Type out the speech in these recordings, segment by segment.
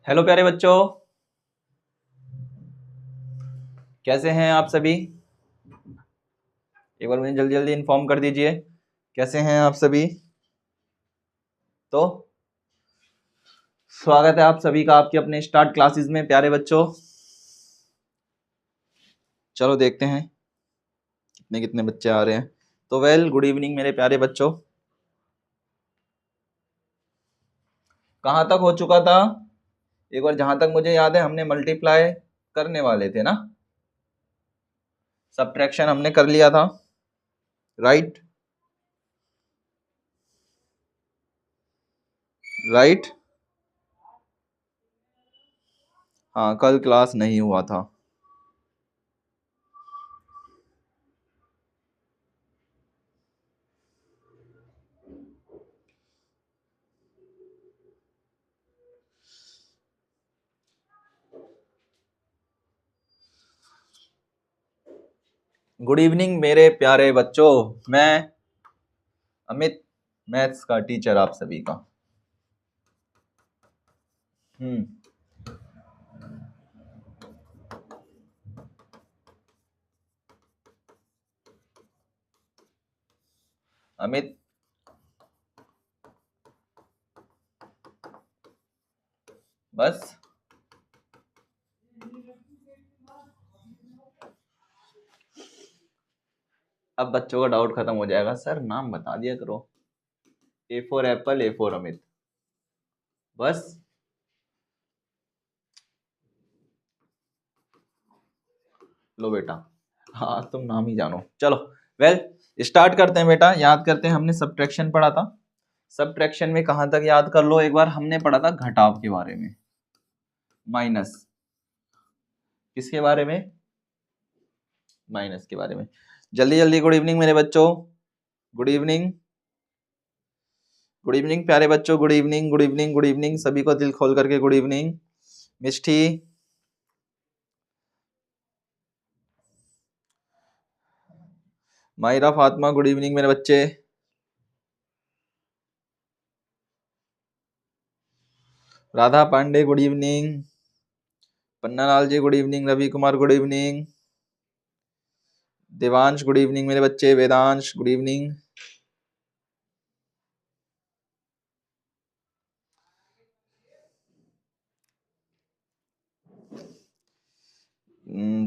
Hello प्यारे बच्चों, कैसे हैं आप सभी। एक बार मुझे जल्दी जल्दी इन्फॉर्म कर दीजिए, कैसे हैं आप सभी। तो स्वागत है आप सभी का आपके अपने स्टार्ट क्लासेस में प्यारे बच्चों। चलो देखते हैं कितने कितने बच्चे आ रहे हैं। तो गुड इवनिंग मेरे प्यारे बच्चों। कहाँ तक हो चुका था, एक बार जहां तक मुझे याद है हमने मल्टीप्लाई करने वाले थे ना, सब्ट्रैक्शन हमने कर लिया था, राइट राइट। हाँ, कल क्लास नहीं हुआ था। गुड इवनिंग मेरे प्यारे बच्चों, मैं अमित, मैथ्स का टीचर आप सभी का। अमित, बस अब बच्चों का डाउट खत्म हो जाएगा। सर नाम बता दिया करो, A for Apple, A for Amit, बस। लो बेटा, हाँ तुम नाम ही जानो। चलो स्टार्ट करते हैं बेटा। याद करते हैं, हमने सब्ट्रैक्शन पढ़ा था। सब्ट्रैक्शन में कहां तक याद कर लो, एक बार हमने पढ़ा था घटाव के बारे में, माइनस। किसके बारे में? माइनस के बारे में। जल्दी जल्दी गुड इवनिंग मेरे बच्चों, गुड इवनिंग, गुड इवनिंग प्यारे बच्चों, good evening good evening good evening सभी को दिल खोल करके good evening. Mishti, Myra, Fatima, good evening मेरे बच्चे। Radha Pandey good evening, Panna Lal ji good evening, Ravi Kumar good evening, Devansh good evening मेरे बच्चे, वेदांश गुड इवनिंग।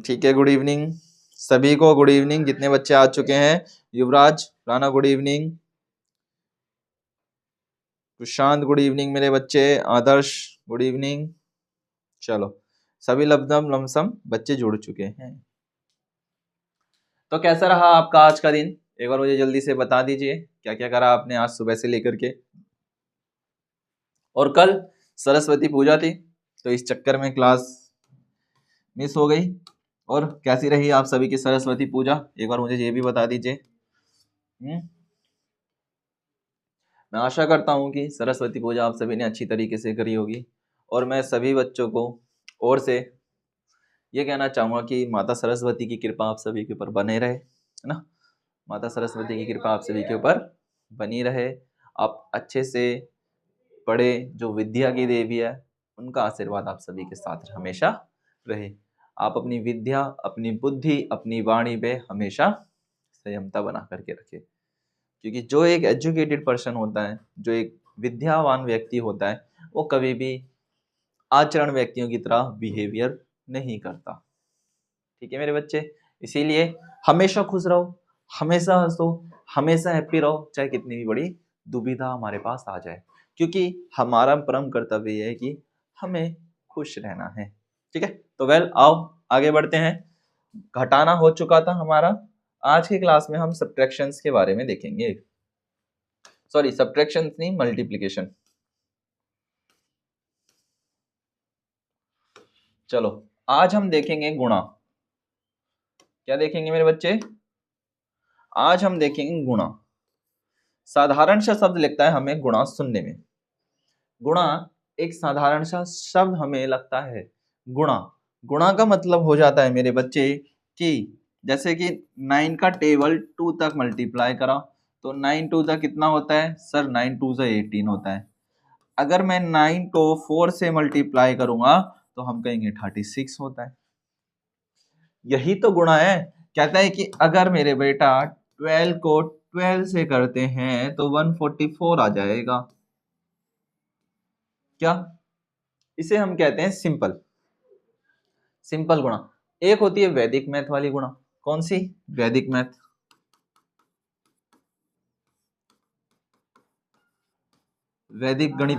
ठीक है, गुड इवनिंग सभी को, गुड इवनिंग जितने बच्चे आ चुके हैं। Yuvraj Rana good evening, Sushant good evening मेरे बच्चे, आदर्श गुड इवनिंग। चलो सभी लमसम लमसम बच्चे जुड़ चुके हैं। तो कैसा रहा आपका आज का दिन, एक बार मुझे जल्दी से बता दीजिए, क्या क्या करा आपने आज सुबह से लेकर के। और कल सरस्वती पूजा थी, तो इस चक्कर में क्लास मिस हो गई। और कैसी रही आप सभी की सरस्वती पूजा, एक बार मुझे ये भी बता दीजिए। मैं आशा करता हूँ कि सरस्वती पूजा आप सभी ने अच्छी तरीके से करी होगी। और मैं सभी बच्चों को और से ये कहना चाहूँगा कि माता सरस्वती की कृपा आप सभी के ऊपर बने रहे, है ना। माता सरस्वती की कृपा आप सभी के ऊपर बनी रहे। आप अच्छे से पढ़े, जो विद्या की देवी है उनका आशीर्वाद आप सभी के साथ हमेशा रहे। आप अपनी विद्या, अपनी बुद्धि, अपनी वाणी पे हमेशा संयमता बना करके रखे, क्योंकि जो एक एजुकेटेड पर्सन होता है, जो एक विद्यावान व्यक्ति होता है, वो कभी भी आचरण व्यक्तियों की तरह बिहेवियर नहीं करता। ठीक है मेरे बच्चे, इसीलिए हमेशा खुश रहो, हमेशा हंसो, हमेशा हैप्पी रहो, चाहे कितनी भी बड़ी दुविधा हमारे पास आ जाए, क्योंकि हमारा परम कर्तव्य यह है कि हमें खुश रहना है। ठीक है, तो आओ आगे बढ़ते हैं। घटाना हो चुका था हमारा, आज की क्लास में हम सब्ट्रैक्शंस के बारे में देखेंगे। सॉरी, सब्ट्रैक्शन नहीं, मल्टीप्लिकेशन। चलो आज हम देखेंगे गुणा। क्या देखेंगे मेरे बच्चे? आज हम देखेंगे गुणा। साधारण सा शब्द लगता है हमें गुणा सुनने में। गुणा एक साधारण सा शब्द हमें लगता है। गुणा, गुणा का मतलब हो जाता है मेरे बच्चे कि जैसे कि 9 का टेबल 2 तक मल्टीप्लाई करा, तो 9 2 तक कितना होता है सर? 9 2 से 18 होता है। अगर मैं 9 को 4 से मल्टीप्लाई करूंगा तो हम कहेंगे 36 होता है। यही तो गुणा है। कहता है कि अगर मेरे बेटा 12 को 12 से करते हैं तो 144 आ जाएगा। क्या? इसे हम कहते हैं सिंपल सिंपल गुणा। एक होती है वैदिक मैथ वाली गुणा। कौन सी? वैदिक मैथ। वैदिक गणित।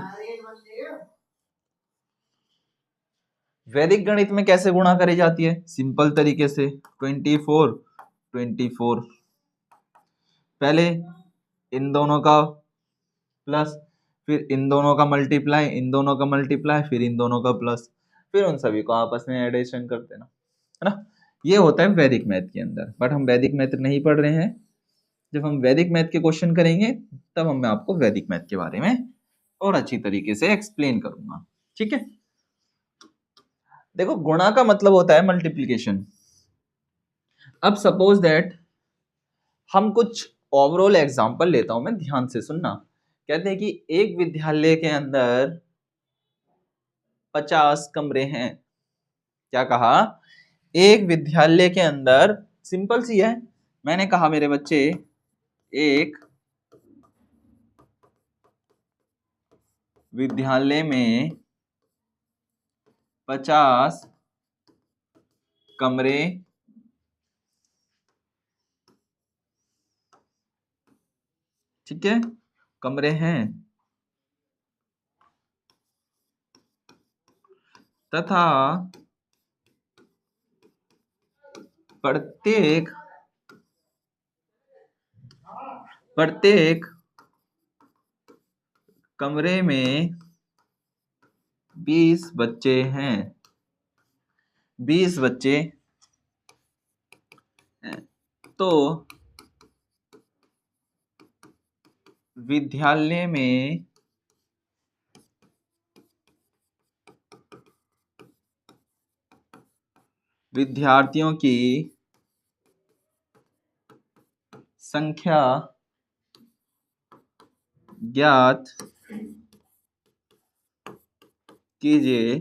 वैदिक गणित में कैसे गुणा करी जाती है? सिंपल तरीके से 24 24, पहले इन दोनों का प्लस, फिर इन दोनों का मल्टीप्लाई, इन दोनों का मल्टीप्लाई, फिर इन दोनों का प्लस, फिर उन सभी को आपस में एडिशन कर देना, है ना। ये होता है वैदिक मैथ के अंदर। बट हम वैदिक मैथ नहीं पढ़ रहे हैं। जब हम वैदिक मैथ के क्वेश्चन करेंगे तब मैं आपको वैदिक मैथ के बारे में और अच्छी तरीके से एक्सप्लेन करूंगा। ठीक है। देखो, गुणा का मतलब होता है मल्टीप्लीकेशन। अब सपोज दैट हम कुछ ओवरऑल एग्जांपल लेता हूं मैं, ध्यान से सुनना। कहते हैं कि एक विद्यालय के अंदर 50 कमरे हैं। क्या कहा? एक विद्यालय के अंदर, सिंपल सी है। मैंने कहा मेरे बच्चे, एक विद्यालय में 50 कमरे ठीक है, कमरे हैं तथा प्रत्येक कमरे में 20 बच्चे हैं। 20 बच्चे हैं। तो विद्यालय में विद्यार्थियों की संख्या ज्ञात कीजिए।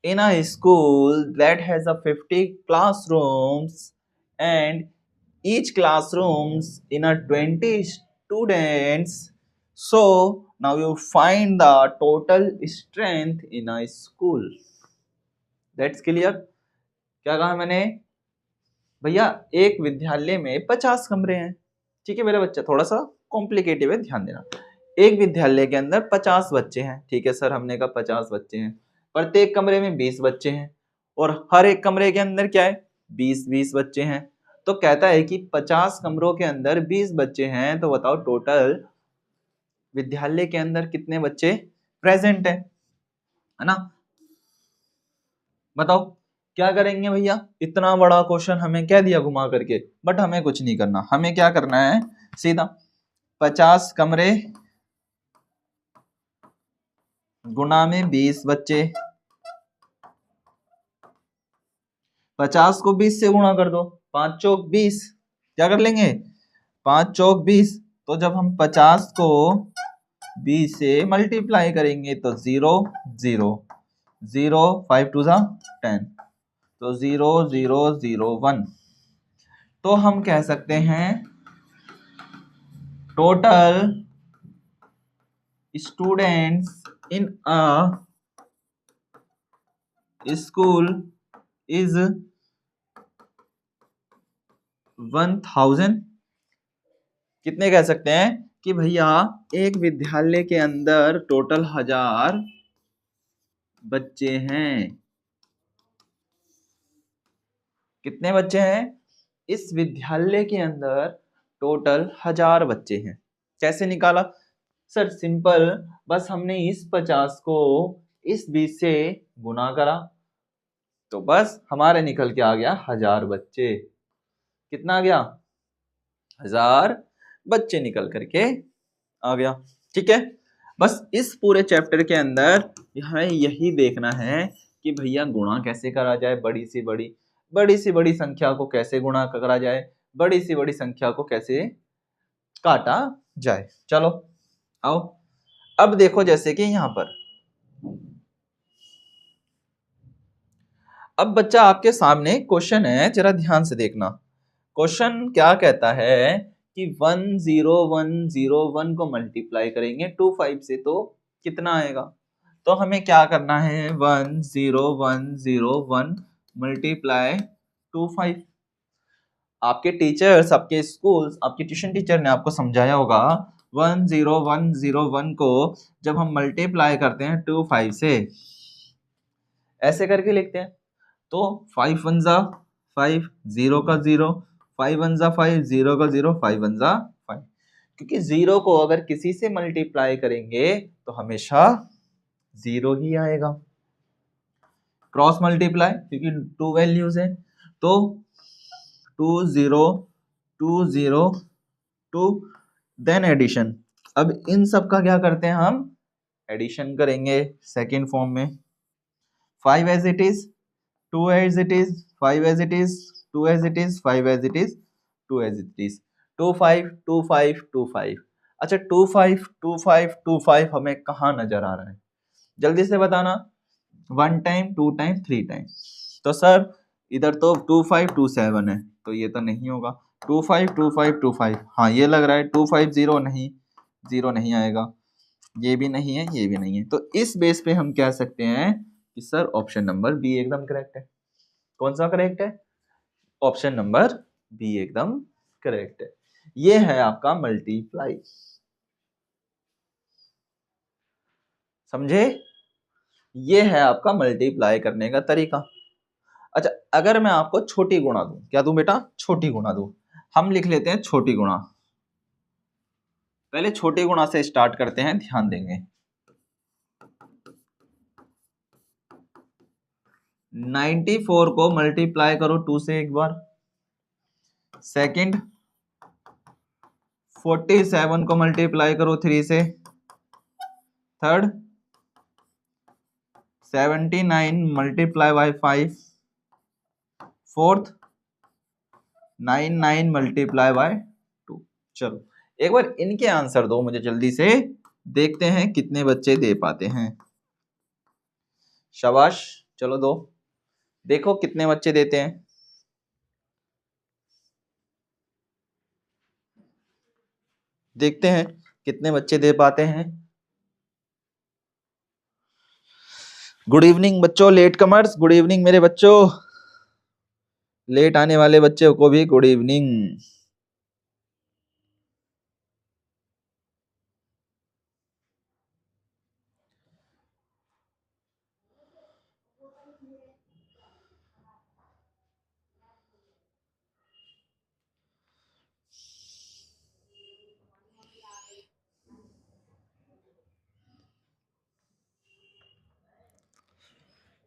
In a school that has a 50 classrooms and each classrooms in a 20 students, so now you find the total strength in a school. That's clear? क्या कहा मैंने भैया? एक विद्यालय में 50 कमरे हैं। ठीक है मेरा बच्चा, थोड़ा सा कॉम्प्लिकेटिव है, ध्यान देना। एक विद्यालय के अंदर 50 बच्चे हैं। ठीक है सर, हमने कहा 50 बच्चे हैं। प्रत्येक कमरे में 20 बच्चे हैं और हर एक कमरे के अंदर क्या है? 20-20 बच्चे हैं। तो कहता है कि 50 कमरों के अंदर 20 बच्चे हैं, तो बताओ टोटल विद्यालय के अंदर कितने बच्चे प्रेजेंट है ना। बताओ क्या करेंगे भैया? इतना बड़ा क्वेश्चन हमें कह दिया घुमा करके, बट हमें कुछ नहीं करना। हमें क्या करना है? सीधा 50 कमरे गुणा में 20 बच्चे। 50 को 20 से गुणा कर दो, 5 चौक 20। क्या कर लेंगे? 5 चौक 20। तो जब हम 50 को 20 से मल्टीप्लाई करेंगे तो 0 0 0, 5 2 10, तो 0 0 0 1। तो हम कह सकते हैं total students in a school is 1000। कितने कह सकते हैं कि भैया एक विद्यालय के अंदर टोटल 1000 बच्चे हैं। कितने बच्चे हैं? इस विद्यालय के अंदर टोटल 1000 बच्चे हैं। कैसे निकाला सर? सिंपल, बस हमने इस 50 को इस 20 से गुना करा तो बस हमारे निकल के आ गया 1000 बच्चे। कितना आ गया? 1000 बच्चे निकल करके आ गया। ठीक है। बस इस पूरे चैप्टर के अंदर हमें यही देखना है कि भैया गुणा कैसे करा जाए, बड़ी सी बड़ी संख्या को कैसे गुणा करा जाए, बड़ी सी बड़ी संख्या को कैसे काटा जाए। चलो आओ अब देखो जैसे कि यहां पर, अब बच्चा आपके सामने क्वेश्चन है, जरा ध्यान से देखना। क्वेश्चन क्या कहता है कि 10101 को मल्टीप्लाई करेंगे 25 से तो कितना आएगा। तो हमें क्या करना है, 10101 मल्टीप्लाई 25। आपके टीचर्स, आपके स्कूल्स, आपके ट्यूशन टीचर ने आपको समझाया होगा 10101 को जब हम मल्टीप्लाई करते हैं 25 से, ऐसे करके लिखते हैं। तो 5 वन जा 5, 0 का 0, 5 वन जा 5, 0 का 0, 5 वन जा 5। क्योंकि 0 को अगर किसी से मल्टीप्लाई करेंगे तो हमेशा 0 ही आएगा। क्रॉस मल्टीप्लाई, क्योंकि 2 वैल्यूज है, तो 2 0 2 0 2, देन एडिशन। अब इन सब का क्या करते हैं हम, एडिशन करेंगे सेकेंड फॉर्म में। 5 as it is, 2 as it is, 5 as it is, 2 as it is, 5 as it is, 2 as it is, 2 5 2 5 2 5। अच्छा 2 5 2 5 2 5 हमें कहाँ नजर आ रहा है, जल्दी से बताना। 1 टाइम, 2 टाइम, 3 टाइम। तो सर इधर तो 2 5 2 7 है, तो ये तो नहीं होगा। 2 5 2 5 2 5, हाँ ये लग रहा है। 2 5 0 नहीं, 0 नहीं आएगा। ये भी नहीं है, ये भी नहीं है। तो इस बेस पे हम कह सकते हैं कि सर ऑप्शन नंबर बी एकदम करेक्ट है। कौन सा करेक्ट है, ऑप्शन नंबर बी एकदम करेक्ट है। ये है आपका मल्टीप्लाई, समझे, ये है आपका मल्टीप्लाई करने का तरीका। अच्छा अगर मैं आपको छोटी गुणा दूं, क्या दूं बेटा, छोटी गुणा दूं। हम लिख लेते हैं छोटी गुणा। पहले छोटी गुणा से स्टार्ट करते हैं, ध्यान देंगे। 94 को मल्टीप्लाई करो 2 से एक बार, सेकंड 47 को मल्टीप्लाई करो 3 से, third 79 multiply by 5, fourth 99 multiply by 2। चलो एक बार इनके आंसर दो मुझे जल्दी से, देखते हैं कितने बच्चे दे पाते हैं। शाबाश, चलो दो, देखो कितने बच्चे देते हैं। देखते हैं कितने बच्चे दे पाते हैं। गुड इवनिंग बच्चों, लेट कमर्स गुड इवनिंग मेरे बच्चों, लेट आने वाले बच्चों को भी गुड इवनिंग।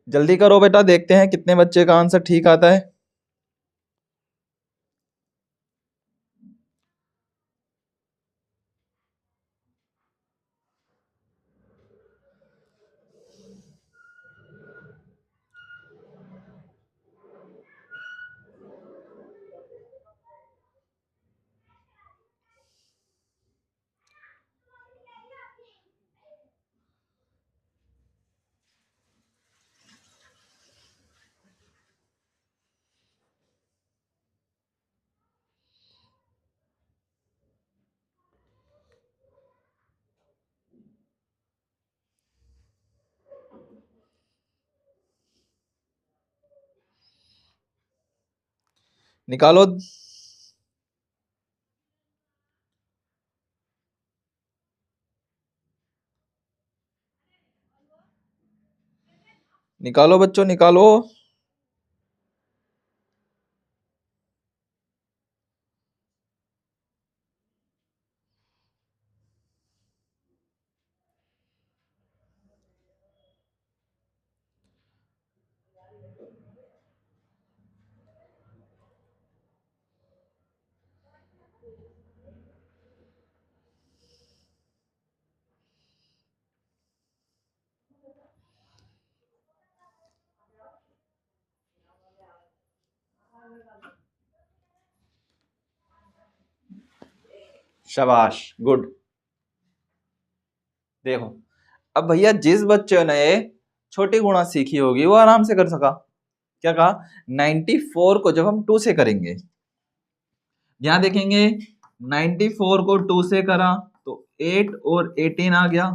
जल्दी करो बेटा, देखते हैं कितने बच्चे का आंसर ठीक आता है। निकालो, निकालो बच्चों निकालो। शाबाश, गुड। देखो, अब भैया जिस बच्चे ने छोटी गुणा सीखी होगी वो आराम से कर सका। क्या कहा, 94 को जब हम 2 से करेंगे, यहां देखेंगे 94 को 2 से करा तो 8 और 18 आ गया,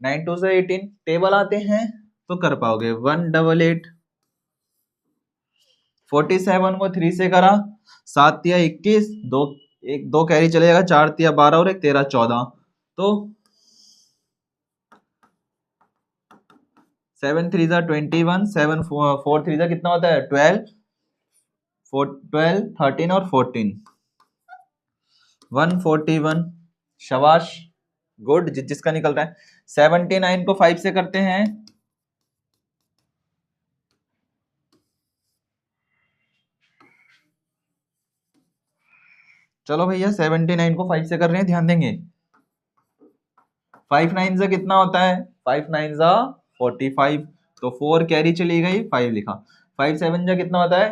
9 2 से 18, टेबल आते हैं तो कर पाओगे, 188। 47 को 3 से करा, 7 या 21, दो कैरी चलेगा, 4 या 12 और 1 13 14, तो 7 3 21, 7 4 3 कितना होता है 12, 12 13 और 14, 141। शाबाश, गुड, जिसका निकल रहा है। 79 को 5 से करते हैं, चलो भैया 79 को 5 से कर रहे हैं, ध्यान देंगे। 5 9 से कितना होता है, 5 9 जा 45, तो 4 कैरी चली गई, 5 लिखा। 5 7 जा कितना होता है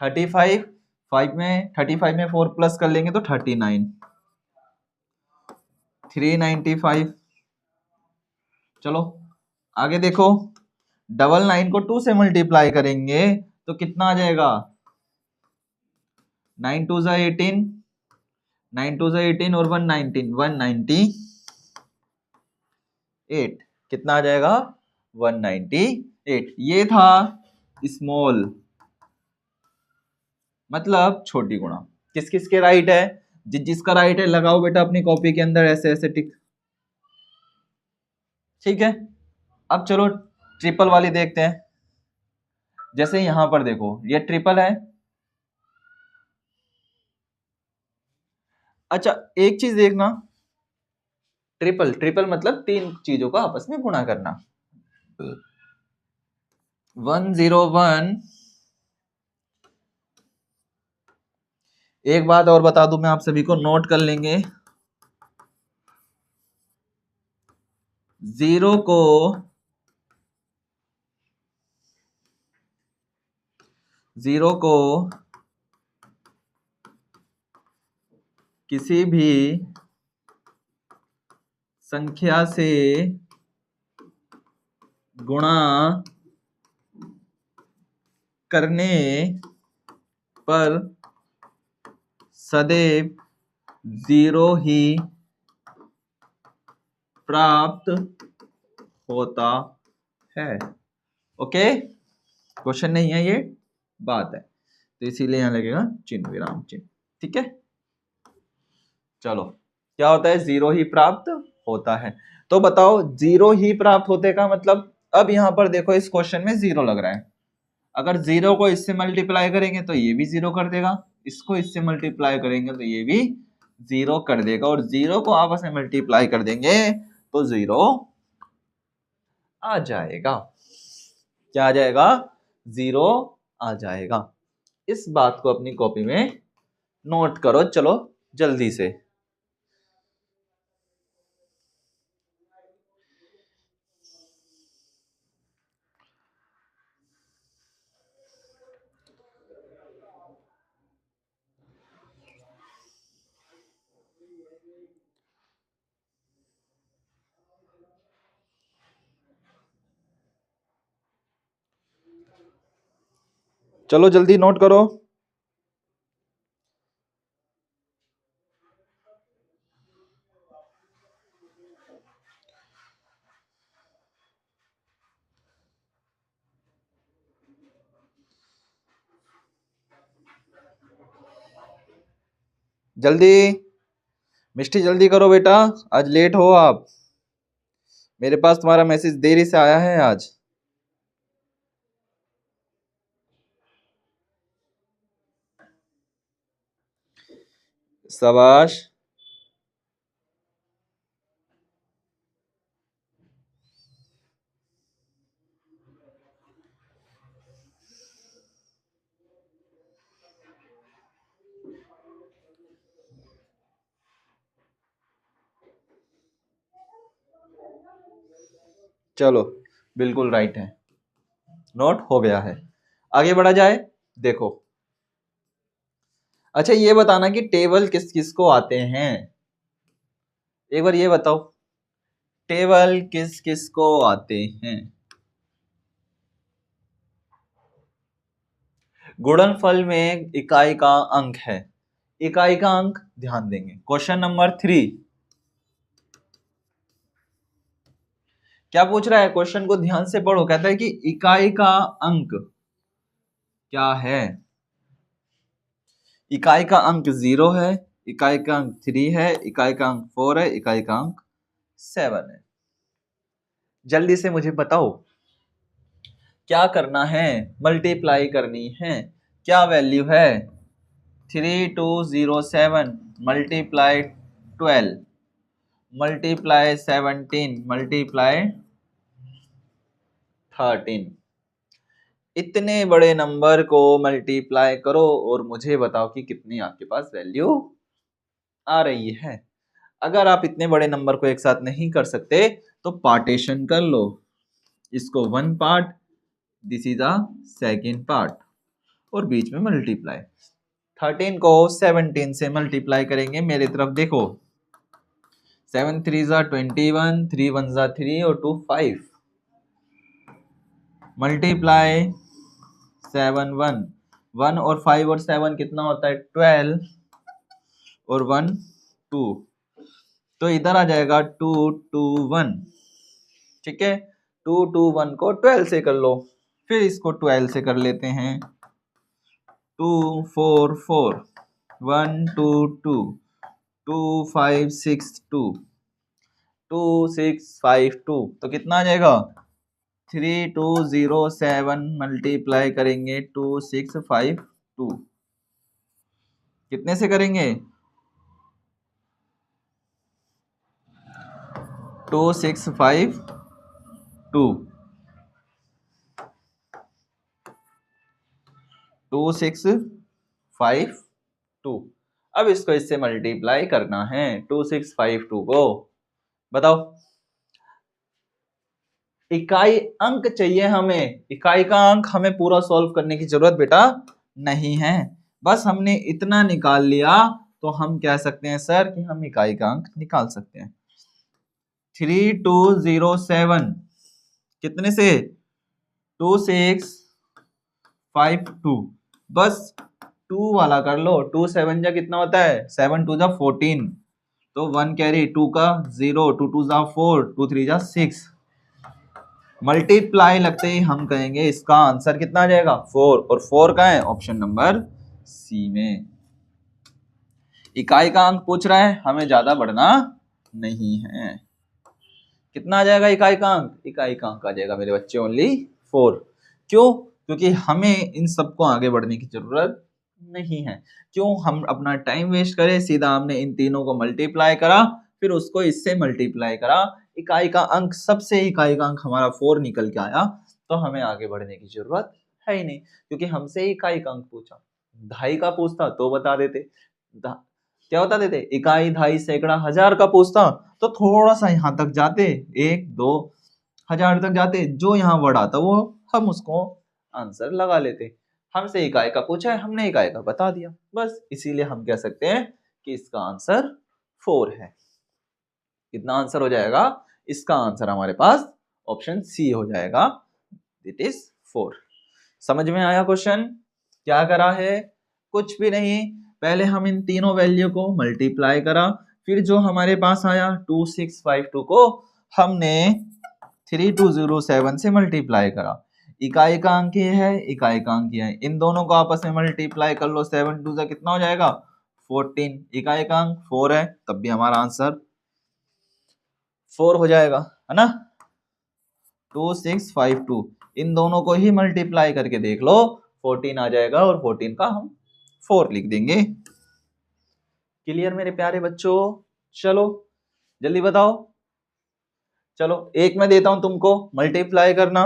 35, 35 में 4 प्लस कर लेंगे तो 39, 395। चलो आगे देखो, 99 को 2 से मल्टीप्लाई करेंगे तो कितना आ जाएगा, 9 2 जा 18, 9 2 जा 18 और 119, 198, कितना आ जाएगा 198। ये था स्मॉल, मतलब छोटी गुणा। किस किस के राइट है, जिसका राइट है लगाओ बेटा अपनी कॉपी के अंदर ऐसे ऐसे टिक, ठीक है। अब चलो ट्रिपल वाली देखते हैं। जैसे यहां पर देखो ये ट्रिपल है। अच्छा एक चीज देखना, ट्रिपल ट्रिपल मतलब 3 चीजों को आपस में गुणा करना। 101, एक बात और बता दूं मैं आप सभी को, नोट कर लेंगे, 0 को किसी भी संख्या से गुणा करने पर सदैव 0 ही प्राप्त होता है। ओके, क्वेश्चन नहीं है, ये बात है, तो इसीलिए यहां लगेगा चिन्ह, विराम चिन्ह, ठीक है। चलो क्या होता है, 0 ही प्राप्त होता है। तो बताओ 0 ही प्राप्त होते का मतलब, अब यहां पर देखो इस क्वेश्चन में 0 लग रहा है, अगर 0 को इससे मल्टीप्लाई करेंगे तो ये भी 0 कर देगा, इसको इससे मल्टीप्लाई करेंगे तो ये भी 0 कर देगा, और 0 को आपस में मल्टीप्लाई कर देंगे तो 0 आ जाएगा। क्या आ जाएगा, 0 आ जाएगा। इस बात को अपनी कॉपी में नोट करो, चलो जल्दी से। चलो जल्दी नोट करो। जल्दी मिष्टी, जल्दी करो बेटा, आज लेट हो आप, मेरे पास तुम्हारा मैसेज देरी से आया है आज। शाबाश, चलो बिल्कुल राइट है, नोट हो गया है, आगे बढ़ा जाए। देखो अच्छा ये बताना कि टेबल किस किस को आते हैं, एक बार ये बताओ, टेबल किस किस को आते हैं? गुणनफल में इकाई का अंक है, इकाई का अंक ध्यान देंगे। क्वेश्चन नंबर 3 क्या पूछ रहा है? क्वेश्चन को ध्यान से पढ़ो। कहता है कि इकाई का अंक क्या है? इकाई का अंक 0 है, इकाई का अंक 3 है, इकाई का अंक 4 है, इकाई का अंक 7 है। जल्दी से मुझे बताओ क्या करना है? मल्टीप्लाई करनी है। क्या वैल्यू है? 3207 मल्टीप्लाई 12 मल्टीप्लाई 17 मल्टीप्लाई 13। इतने बड़े नंबर को मल्टीप्लाई करो और मुझे बताओ कि कितनी आपके पास वैल्यू आ रही है। अगर आप इतने बड़े नंबर को एक साथ नहीं कर सकते तो पार्टीशन कर लो। इसको 1 part, this is a second part, और बीच में मल्टीप्लाई। 13 को 17 से मल्टीप्लाई करेंगे। मेरे तरफ देखो, 7 3 जा 21, 3 1 जा 3 और 2 5 मल्टीप्लाई 7 1 1 और 5 और 7 कितना होता है? 12 और 1 2, तो इधर आ जाएगा 2 2 1। ठीक है, 2 2 1 को 12 से कर लो, फिर इसको 12 से कर लेते हैं। 2 4 4 1 2 2 2 5 6 2 2 6 5 2, तो कितना आ जाएगा? 3207 मल्टीप्लाई करेंगे 2652, कितने से करेंगे? 2652 2652। अब इसको इससे मल्टीप्लाई करना है 2652 को। बताओ, इकाई अंक चाहिए हमें। इकाई का अंक हमें पूरा सॉल्व करने की जरूरत बेटा नहीं है, बस हमने इतना निकाल लिया तो हम कह सकते हैं सर कि हम इकाई का अंक निकाल सकते हैं। 3207 कितने से? 2652, बस 2 वाला कर लो। 2 7 जा कितना होता है? 7 2 जा 14, तो 1 कैरी, 2 का 0, 2 2 जा 4, 2 3 जा 6। मल्टीप्लाई लगते ही हम कहेंगे इसका आंसर कितना आ जाएगा? 4, और 4 का है ऑप्शन नंबर सी में। इकाई का अंक पूछ रहा है, हमें ज्यादा बढ़ना नहीं है। कितना आ जाएगा इकाई का अंक? इकाई का अंक आ जाएगा मेरे बच्चे ओनली 4। क्यों? क्योंकि हमें इन सबको आगे बढ़ने की जरूरत नहीं है। क्यों हम अपना टाइम वेस्ट करें? सीधा हमने इन तीनों को मल्टीप्लाई करा, फिर उसको इससे मल्टीप्लाई करा, इकाई का अंक सबसे इकाई का अंक हमारा 4 निकल के आया, तो हमें आगे बढ़ने की जरूरत है ही नहीं, क्योंकि हमसे इकाई का अंक पूछा। ढाई का पूछता तो बता देते, क्या बता देते? इकाई, ढाई, सैकड़ा, हजार का पूछता तो थोड़ा सा यहाँ तक जाते, 1 2 हजार तक जाते, जो यहाँ वर्ड आता वो हम उसको आंसर लगा लेते। हमसे इकाई का पूछा है, हमने इकाई का बता दिया, बस इसीलिए हम कह सकते हैं कि इसका आंसर 4 है। कितना आंसर हो जाएगा? इसका आंसर हमारे पास ऑप्शन सी हो जाएगा, इट इज 4। समझ में आया क्वेश्चन? क्या करा है? कुछ भी नहीं, पहले हम इन तीनों वैल्यू को मल्टीप्लाई करा, फिर जो हमारे पास आया 2652 को हमने 3207 से मल्टीप्लाई करा। इकाई का अंक ये है, इकाई का अंक ये है, इन दोनों को आपस में मल्टीप्लाई कर लो, 7 2 से कितना हो जाएगा? 14। इकाई का अंक 4 है, तब भी हमारा आंसर 4 हो जाएगा, है ना? 2652, इन दोनों को ही मल्टीप्लाई करके देख लो, 14 आ जाएगा, और 14 का हम 4 लिख देंगे। क्लियर मेरे प्यारे बच्चों? चलो जल्दी बताओ। चलो एक मैं देता हूं तुमको मल्टीप्लाई करना।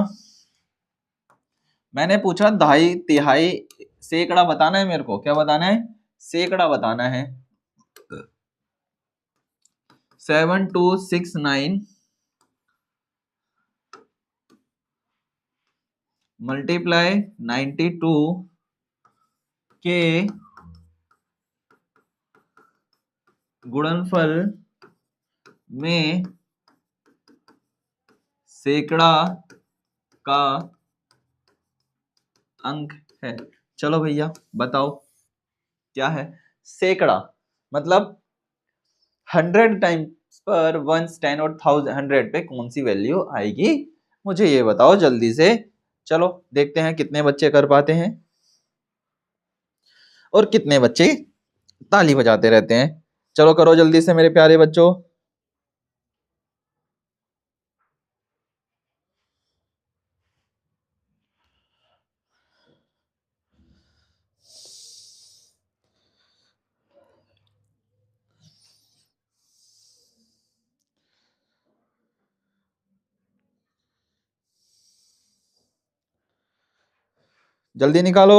मैंने पूछा दहाई, तिहाई, सैकड़ा बताना है मेरे को। क्या बताना है? सैकड़ा बताना है। 7269 मल्टीप्लाई 92 के गुणनफल में सैकड़ा का अंक है। चलो भैया बताओ क्या है सैकड़ा, मतलब 100 टाइम्स पर 1, 10 और 100 पे कौन सी वैल्यू आएगी, मुझे ये बताओ जल्दी से। चलो देखते हैं कितने बच्चे कर पाते हैं और कितने बच्चे ताली बजाते रहते हैं। चलो करो जल्दी से मेरे प्यारे बच्चों। जल्दी निकालो।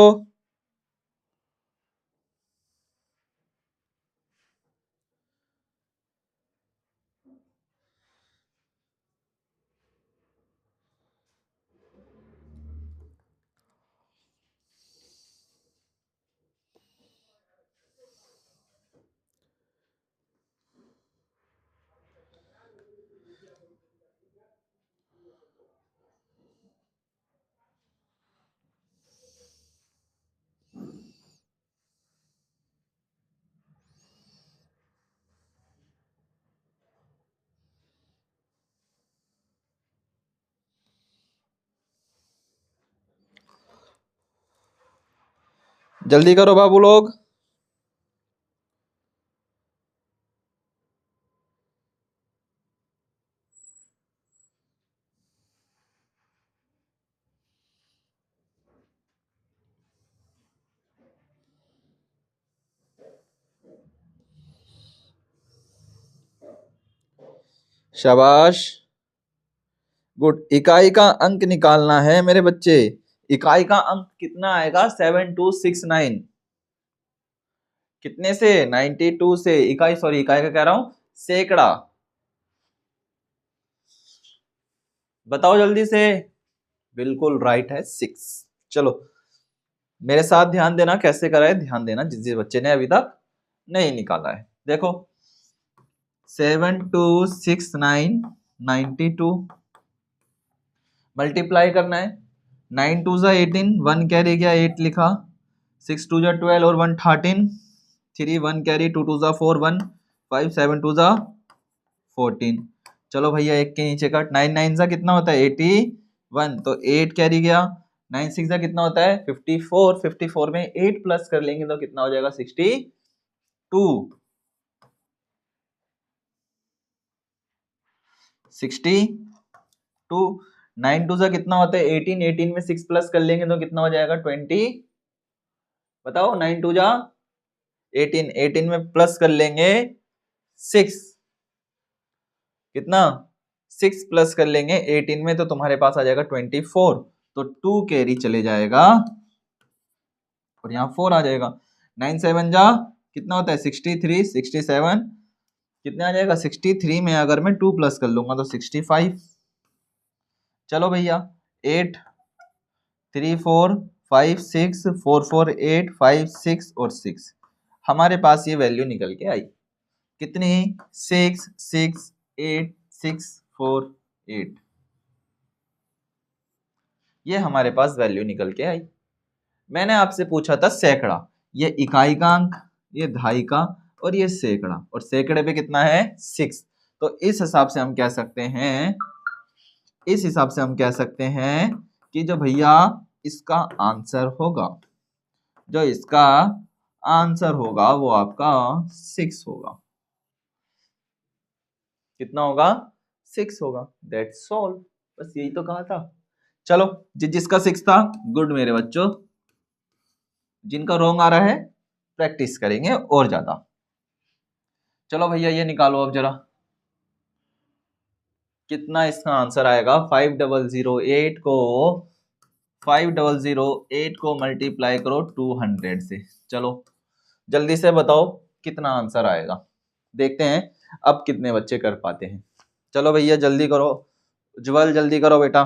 जल्दी करो बाबू लोग। शाबाश, गुड। इकाई का अंक निकालना है मेरे बच्चे। इकाई का अंक कितना आएगा 7269। कितने से 92 से। इकाई, सॉरी इकाई का कह रहा हूं सैकड़ा। बताओ जल्दी से। बिल्कुल राइट है 6। चलो मेरे साथ ध्यान देना, कैसे करा है ध्यान देना, जिस जिस बच्चे ने अभी तक नहीं निकाला है। देखो 7269 92 मल्टीप्लाई करना है। 9 2 जा 18, 1 कैरी गया 8 लिखा, 6 2 जा 12 और 1 13, 3 1 कैरी 2 2 जा 4 1 5 7 2 जा 14। चलो भैया एक के नीचे कट। 9 9 जा कितना होता है 81, तो 8 कैरी गया। 9 6 जा कितना होता है 54, 54 में 8 प्लस कर लेंगे तो कितना हो जाएगा 62। 62। 9 2 जा कितना होता है 18, 18 में 6 प्लस कर लेंगे तो कितना हो जाएगा 20। बताओ 9 2 जा 18, 18 में प्लस कर लेंगे 6, कितना 6 प्लस कर लेंगे 18 में तो तुम्हारे पास आ जाएगा 24, तो 2 कैरी चले जाएगा और यहाँ 4 आ जाएगा। 9 7 जा कितना होता है 63, 67 कितने आ जाएगा 63 में अगर मैं 2 प्लस कर लूंगा तो 65। चलो भैया 8 3 4 5 6 4 4 8 5 6 और 6, हमारे पास ये वैल्यू निकल के आई। कितनी 6 6 8 6 4 8, ये हमारे पास वैल्यू निकल के आई। मैंने आपसे पूछा था सैकड़ा, ये इकाई का अंक, ये दहाई का और ये सैकड़ा, और सैकड़े पे कितना है 6। तो इस हिसाब से हम कह सकते हैं, इस हिसाब से हम कह सकते हैं कि जो भैया इसका आंसर होगा, जो इसका आंसर होगा वो आपका 6 होगा। कितना होगा 6 होगा। दैट्स ऑल, बस यही तो कहा था। चलो जिसका 6 था गुड मेरे बच्चों, जिनका रॉन्ग आ रहा है प्रैक्टिस करेंगे और ज्यादा। चलो भैया ये निकालो अब जरा, कितना इसका आंसर आएगा। 5008 को मल्टीप्लाई करो 200 से। चलो जल्दी से बताओ कितना आंसर आएगा, देखते हैं अब कितने बच्चे कर पाते हैं। चलो भैया जल्दी करो, उज्जवल जल्दी करो बेटा।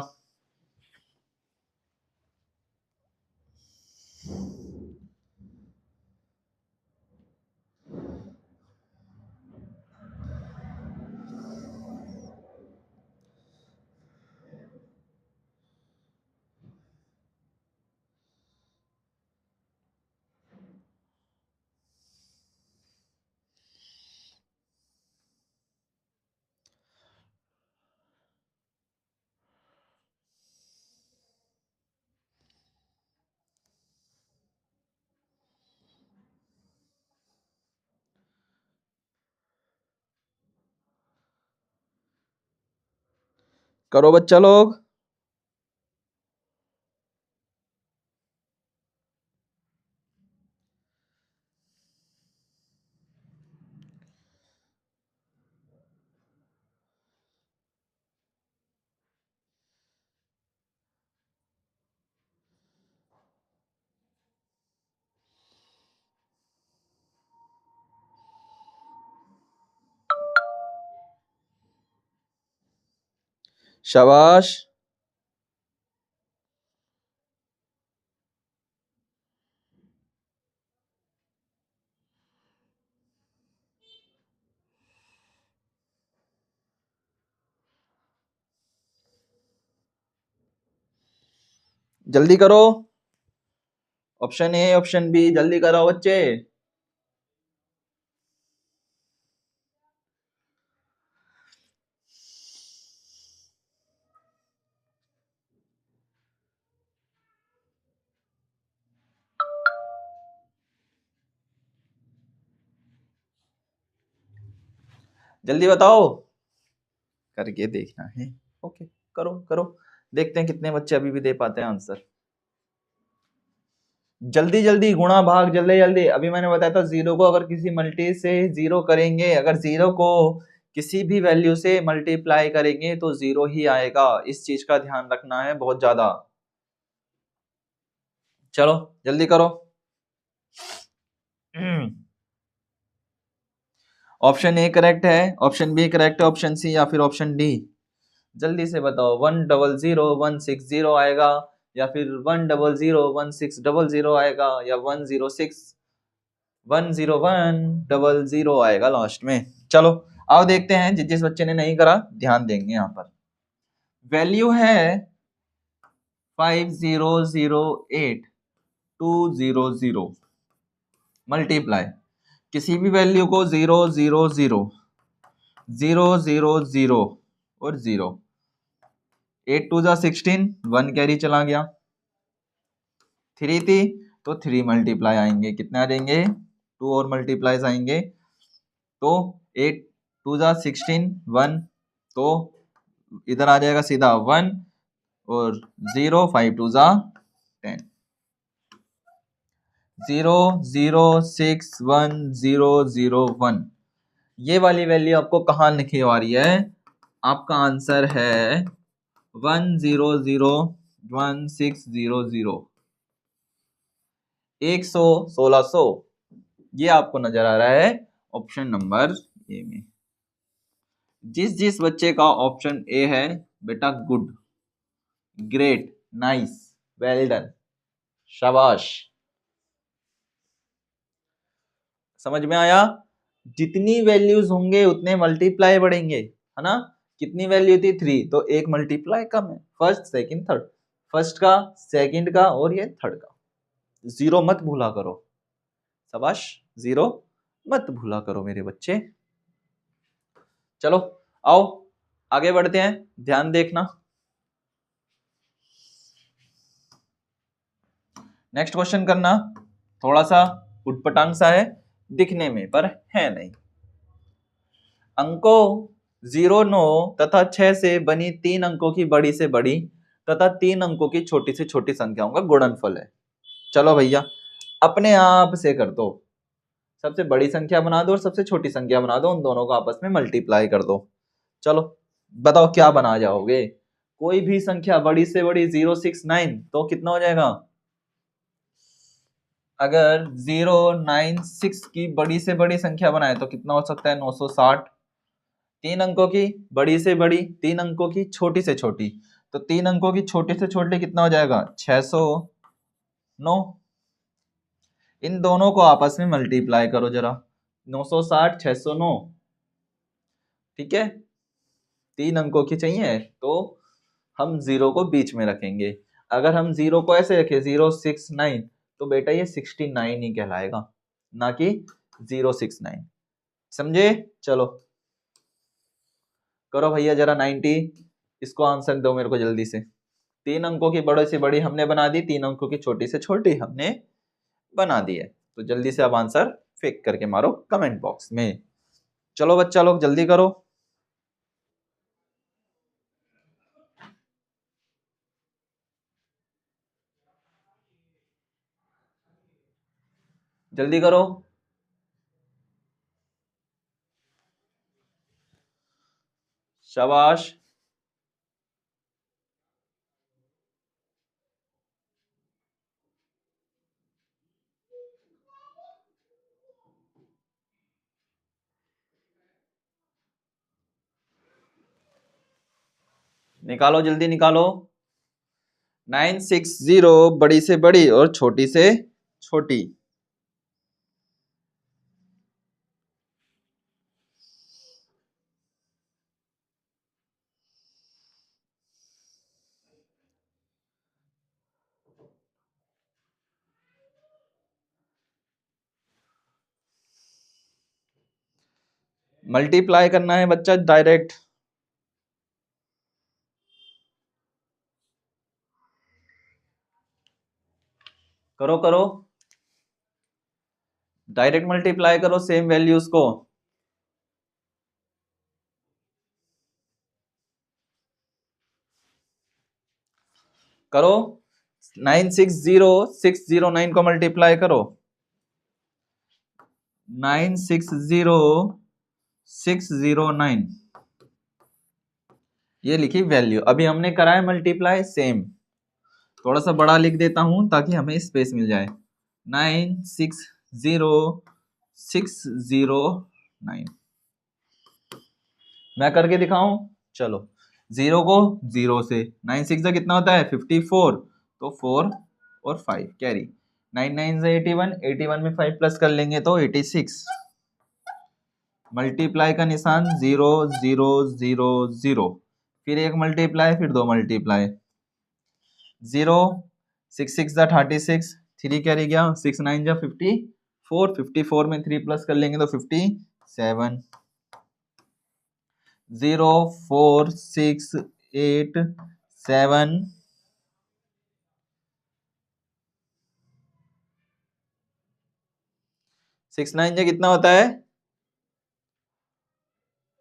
करो बच्चा लोग। शाबाश। जल्दी करो। ऑप्शन ए ऑप्शन बी, जल्दी करो बच्चे। जल्दी बताओ, करके देखना है। ओके, करो करो, देखते हैं कितने बच्चे अभी भी दे पाते हैं आंसर। जल्दी जल्दी, गुणा भाग जल्दी जल्दी। अभी मैंने बताया था जीरो को अगर किसी मल्टी से जीरो करेंगे, अगर जीरो को किसी भी वैल्यू से मल्टीप्लाई करेंगे तो जीरो ही आएगा। इस चीज का ध्यान रखना है बहुत ज्यादा। चलो जल्दी करो। ऑप्शन ए करेक्ट है, ऑप्शन बी करेक्ट है, ऑप्शन सी या फिर ऑप्शन डी? जल्दी से बताओ। 100160 आएगा, या फिर 10016000 आएगा, या 100100 आएगा लास्ट में। चलो आओ देखते हैं, जिस बच्चे ने नहीं करा ध्यान देंगे। यहाँ पर वैल्यू है 5008,200 मल्टीप्लाई किसी भी वैल्यू को 000 000 और 0। 8 2 जा 16, 1 कैरी चला गया। 3 थी तो 3 मल्टीप्लाई आएंगे, कितने आ जाएंगे? 2 और मल्टीप्लाईज आएंगे। तो 8 2 जा 16, 1, तो इधर आ जाएगा सीधा 1 और 0, 5 2 जा 10। 0061001 ये वाली वैल्यू आपको कहाँ लिखी आ रही है? आपका आंसर है 1001600 100 1600। ये आपको नजर आ रहा है ऑप्शन नंबर ए में। जिस बच्चे का ऑप्शन ए है बेटा, good, great, nice, well done, शाबाश। समझ में आया? जितनी वैल्यूज होंगे उतने मल्टीप्लाई बढ़ेंगे, है ना? कितनी वैल्यू थी? 3, तो एक मल्टीप्लाई कम है। फर्स्ट सेकंड थर्ड, फर्स्ट का, सेकंड का और ये थर्ड का। जीरो मत भूला करो, शाबाश, जीरो मत भूला करो मेरे बच्चे। चलो आओ आगे बढ़ते हैं, ध्यान देखना। नेक्स्ट क्वेश्चन करना। थोड़ा सा उटपटांग सा है दिखने में, पर है नहीं। अंकों 0 9 तथा 6 से बनी 3 अंकों की बड़ी से बड़ी तथा 3 अंकों की छोटी से छोटी संख्याओं का गुणनफल है। चलो भैया अपने आप से कर दो, सबसे बड़ी संख्या बना दो और सबसे छोटी संख्या बना दो, उन दोनों को आपस में मल्टीप्लाई कर दो। चलो बताओ क्या बना जाओगे? कोई भी संख्या बड़ी से बड़ी 069, तो कितना हो जाएगा? अगर 096 की बड़ी से बड़ी संख्या बनाए तो कितना हो सकता है? 960। 3 अंकों की बड़ी से बड़ी, 3 अंकों की छोटी से छोटी, तो 3 अंकों की छोटी से छोटी कितना हो जाएगा? 609। इन दोनों को आपस में मल्टीप्लाई करो जरा, 960 609, ठीक है? 3 अंकों की चाहिए तो हम 0 को बीच में रखेंगे। अगर हम 0 को ऐसे रखें 069, तो बेटा ये 69 ही कहलाएगा, ना कि 069। समझे? चलो करो भैया जरा 90, इसको आंसर दो मेरे को जल्दी से। 3 अंकों की बड़े से बड़ी हमने बना दी, 3 अंकों की छोटी से छोटी हमने बना दी है। तो जल्दी से अब आंसर फेंक करके मारो कमेंट बॉक्स में। चलो बच्चा लोग जल्दी करो। जल्दी करो। शाबाश। निकालो, जल्दी निकालो। 960 बड़ी से बड़ी और छोटी से छोटी। मल्टीप्लाई करना है बच्चा डायरेक्ट। करो करो, डायरेक्ट मल्टीप्लाई करो सेम वैल्यूज को। करो, 960 609 को मल्टीप्लाई करो। 960 609 ये लिखी वैल्यू। अभी हमने करा है मल्टीप्लाई सेम। थोड़ा सा बड़ा लिख देता हूं ताकि हमें स्पेस मिल जाए। 960 609 मैं करके दिखाऊं? चलो, 0 को 0 से 9 6 कितना होता है 54, तो 4 और 5 कैरी। 9 9 से 81, 81 में 5 प्लस कर लेंगे तो 86। मल्टीप्लाई का निशान 0 0 0 0, फिर एक मल्टीप्लाई, फिर दो मल्टीप्लाई। 0 6 6 36, 3 कैरी गया, 6 9 54, 54 में 3 प्लस कर लेंगे तो 57। 0 4 6 8 7 6 9 कितना होता है?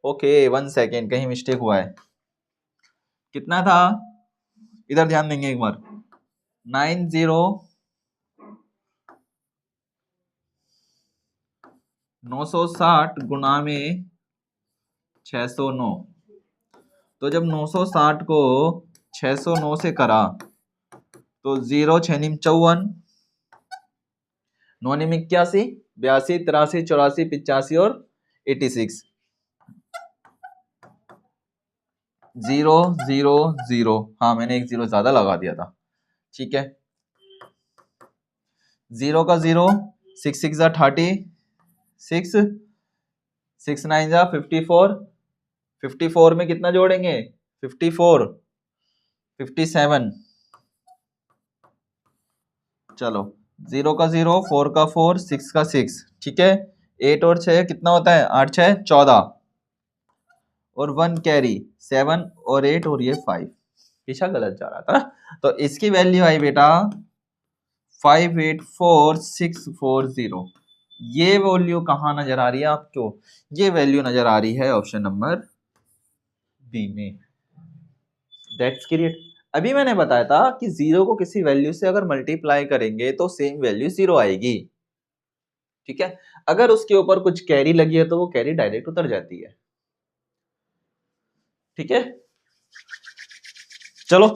ओके 1 सेकेंड, कहीं मिस्टेक हुआ है। कितना था? इधर ध्यान देंगे एक बार। 960 गुणा में 609। तो जब 960 को 609 से करा तो 0 6 54, 9 81, 82 83 84 85 और 86। 0 0 0, हाँ मैंने एक 0 ज्यादा लगा दिया था, ठीक है। 0 का 0, 6 6 36, 6 9 54, 54 में कितना जोड़ेंगे 54, 57। चलो, 0 का 0, 4 का 4, 6 का 6, ठीक है। 8 और 6 कितना होता है? 8 6 14 और 1 कैरी, 7 और 8 और ये 5। पीछा गलत जा रहा था ना, तो इसकी वैल्यू आई बेटा 584640। ये वैल्यू कहाँ नजर आ रही है आपको? ये वैल्यू नजर आ रही है ऑप्शन नंबर बी में। That's create. अभी मैंने बताया था कि 0 को किसी वैल्यू से अगर मल्टीप्लाई करेंगे तो सेम वैल्यू 0 आएगी, ठीक है। अगर उसके ऊपर कुछ कैरी लगी है तो वो कैरी डायरेक्ट उतर जाती है, ठीक है। चलो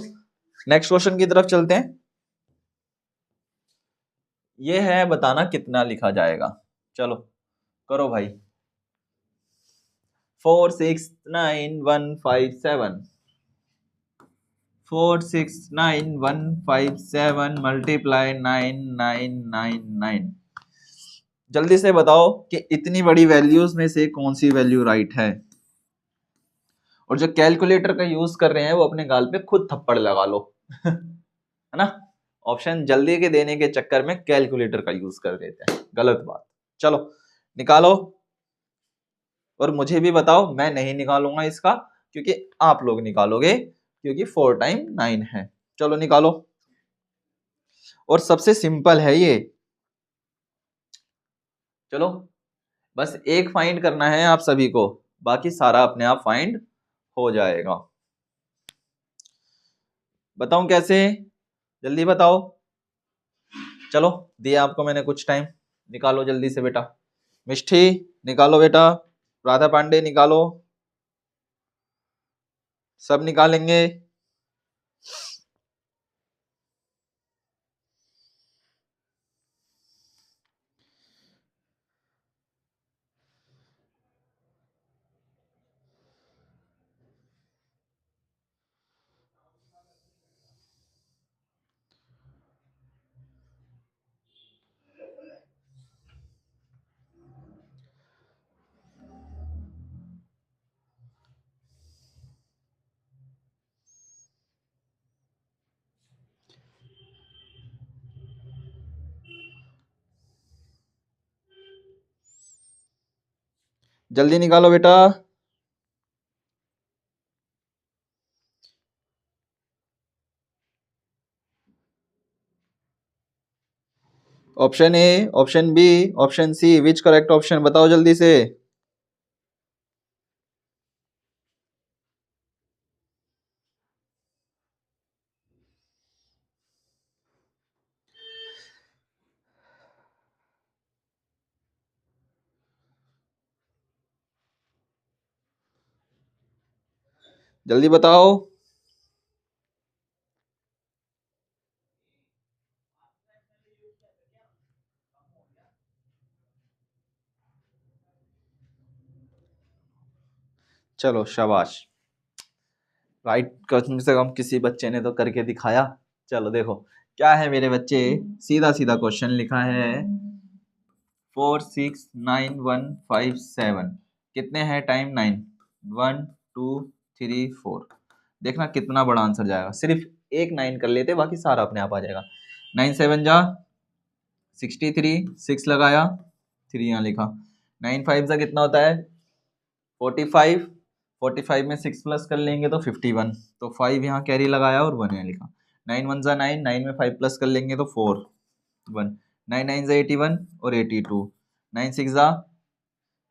नेक्स्ट क्वेश्चन की तरफ चलते हैं। ये है बताना कितना लिखा जाएगा। चलो करो भाई। 469157, 469157 मल्टीप्लाई 9999। जल्दी से बताओ कि इतनी बड़ी वैल्यूज में से कौन सी वैल्यू राइट है। और जो कैलकुलेटर का यूज कर रहे हैं वो अपने गाल पे खुद थप्पड़ लगा लो है ना। ऑप्शन जल्दी के देने के चक्कर में कैलकुलेटर का यूज कर देते हैं, गलत बात। चलो निकालो और मुझे भी बताओ। मैं नहीं निकालूंगा इसका क्योंकि आप लोग निकालोगे, क्योंकि 4 टाइम 9 है। चलो निकालो, और सबसे सिंपल है ये। चलो बस एक फाइंड करना है आप सभी को, बाकी सारा अपने आप फाइंड हो जाएगा। बताऊं कैसे? जल्दी बताओ। चलो दिया आपको मैंने कुछ टाइम, निकालो जल्दी से बेटा। मिष्ठी निकालो बेटा, राधा पांडे निकालो, सब निकालेंगे। जल्दी निकालो बेटा। Option A, option B, option C, which correct option, बताओ जल्दी से। जल्दी बताओ। चलो शाबाश, राइट, कम से कम किसी बच्चे ने तो करके दिखाया। चलो देखो क्या है मेरे बच्चे, सीधा सीधा क्वेश्चन लिखा है 469157, कितने हैं टाइम 9, 1 2 3 4। देखना कितना बड़ा आंसर जाएगा, सिर्फ एक 9 कर लेते, बाकी सारा अपने आप आ जाएगा। 9 7 जा 63, 6 लगाया, 3 यहाँ लिखा। 9 5 जा कितना होता है 45, 45 में 6 प्लस कर लेंगे तो 51, तो 5 यहाँ कैरी लगाया और 1 यहाँ लिखा। 9 1 जा 9, 9 में 5 प्लस कर लेंगे तो 4 1, 9 9 जा 81 और 82, 9 6 जा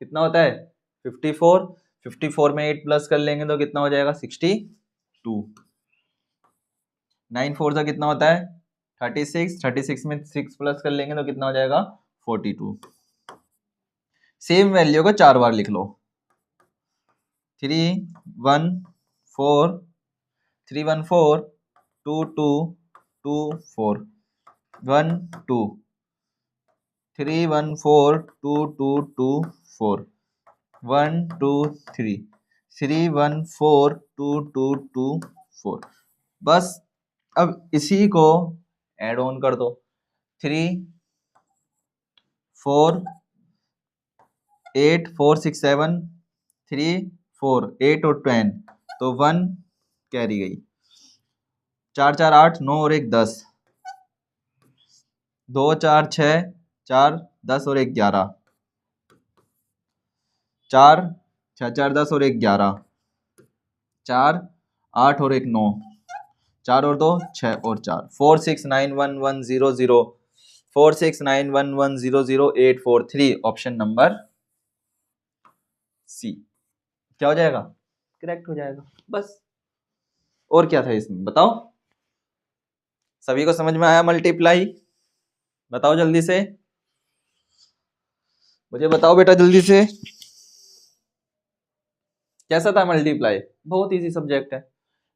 कितना होता है 54, 54 में 8 प्लस कर लेंगे तो कितना हो जाएगा 62, 9 4 जा कितना होता है 36, 36 में 6 प्लस कर लेंगे तो कितना हो जाएगा 42। सेम वैल्यू को 4 बार लिख लो, 3 1 4 3 1 4 2 2 2 4 1 2 3 1 4 2 2 2 4 1 2 3 3 1 4 2 2 2 4। बस अब इसी को ऐड ऑन कर दो, 3 4 8 4 6 7 3 4 8 और 10, तो 1 कैरी गई, 4 4 8 9 और 1 10, 2 4 6 4 10 और 1 11, 4 6 4 10 और 1 11, 4 8 और 1 9, 4 और 2 6 और 4, 4 6 9 1 1 0 0, 4 6 9 1 1 0 0 8 4 3, ऑप्शन नंबर सी क्या हो जाएगा, करेक्ट हो जाएगा। बस और क्या था इसमें बताओ, सभी को समझ में आया मल्टीप्लाई, बताओ जल्दी से, मुझे बताओ बेटा जल्दी से, कैसा था मल्टीप्लाई, बहुत इजी सब्जेक्ट है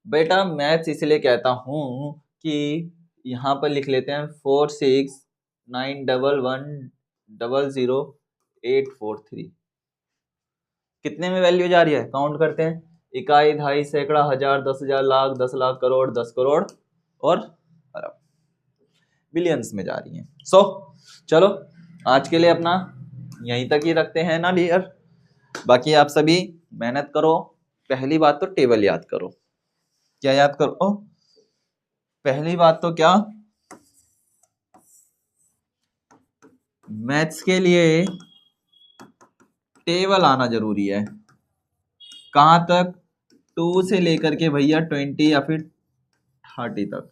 बेटा। मैथ्स इसलिए कहता हूं कि यहाँ पर लिख लेते हैं 4 6 9 1 1 0 0 8 4 3, कितने में वैल्यू जा रही है काउंट करते हैं, इकाई, दहाई, सैकड़ा, हजार, 10,000, लाख, 10 लाख, करोड़, 10 करोड़ और अरब, बिलियंस में जा रही है। सो चलो आज के लिए अपना यहीं तक ही रखते हैं ना डियर, बाकी आप सभी मेहनत करो। पहली बात तो टेबल याद करो, क्या याद करो, पहली बात तो क्या, मैथ्स के लिए टेबल आना जरूरी है, कहां तक 2 से लेकर के भैया 20 या फिर 30 तक,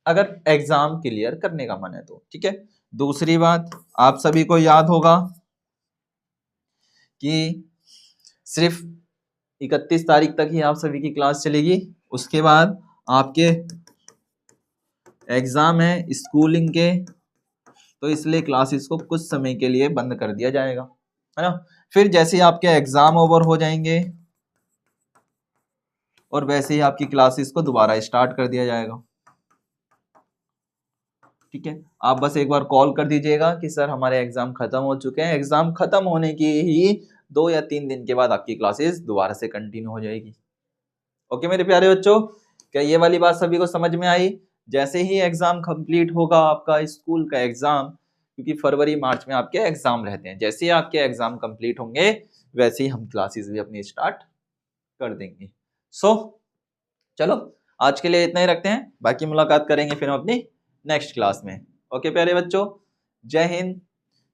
अगर एग्जाम क्लियर करने का मन है तो ठीक है। दूसरी बात आप सभी को याद होगा कि सिर्फ 31 तारीख तक ही आप सभी की क्लास चलेगी, उसके बाद आपके एग्जाम है स्कूलिंग के तो इसलिए क्लासेस को कुछ समय के लिए बंद कर दिया जाएगा, है ना। फिर जैसे ही आपके एग्जाम ओवर हो जाएंगे और वैसे ही आपकी क्लासेस को दोबारा स्टार्ट कर दिया जाएगा। ठीक है, आप बस एक बार कॉल कर दीजिएगा कि सर हमारे एग्जाम खत्म हो चुके हैं। एग्जाम खत्म होने की ही 2 या 3 दिन के बाद आपकी क्लासेस दोबारा से कंटिन्यू हो जाएगी। ओके मेरे प्यारे बच्चों, क्या ये वाली बात सभी को समझ में आई? जैसे ही एग्जाम कंप्लीट होगा आपका स्कूल का एग्जाम, क्योंकि फरवरी मार्च में आपके एग्जाम रहते हैं, जैसे ही आपके एग्जाम कंप्लीट होंगे वैसे ही हम क्लासेस भी अपनी स्टार्ट कर देंगे। चलो आज के लिए इतना ही रखते हैं, बाकी मुलाकात करेंगे फिर हम अपनी नेक्स्ट क्लास में। ओके प्यारे बच्चों, जय हिंद,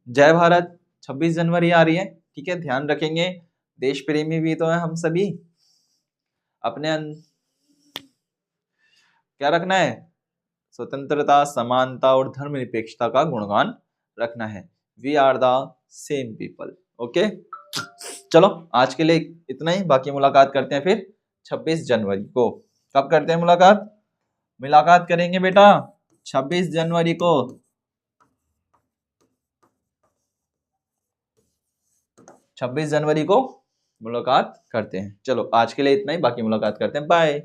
जय भारत। 26 जनवरी आ रही है, ठीक है, ध्यान रखेंगे। देश प्रेमी भी तो है हम सभी, अपने क्या रखना है? स्वतंत्रता, समानता और धर्मनिरपेक्षता का गुणगान रखना है। We are the same people. Okay, चलो आज के लिए इतना ही, बाकी मुलाकात करते हैं फिर 26 जनवरी को। कब करते हैं मुलाकात? मुलाकात करेंगे बेटा 26 जनवरी को। 26 जनवरी को मुलाकात करते हैं। चलो आज के लिए इतना ही, बाकी मुलाकात करते हैं। बाय।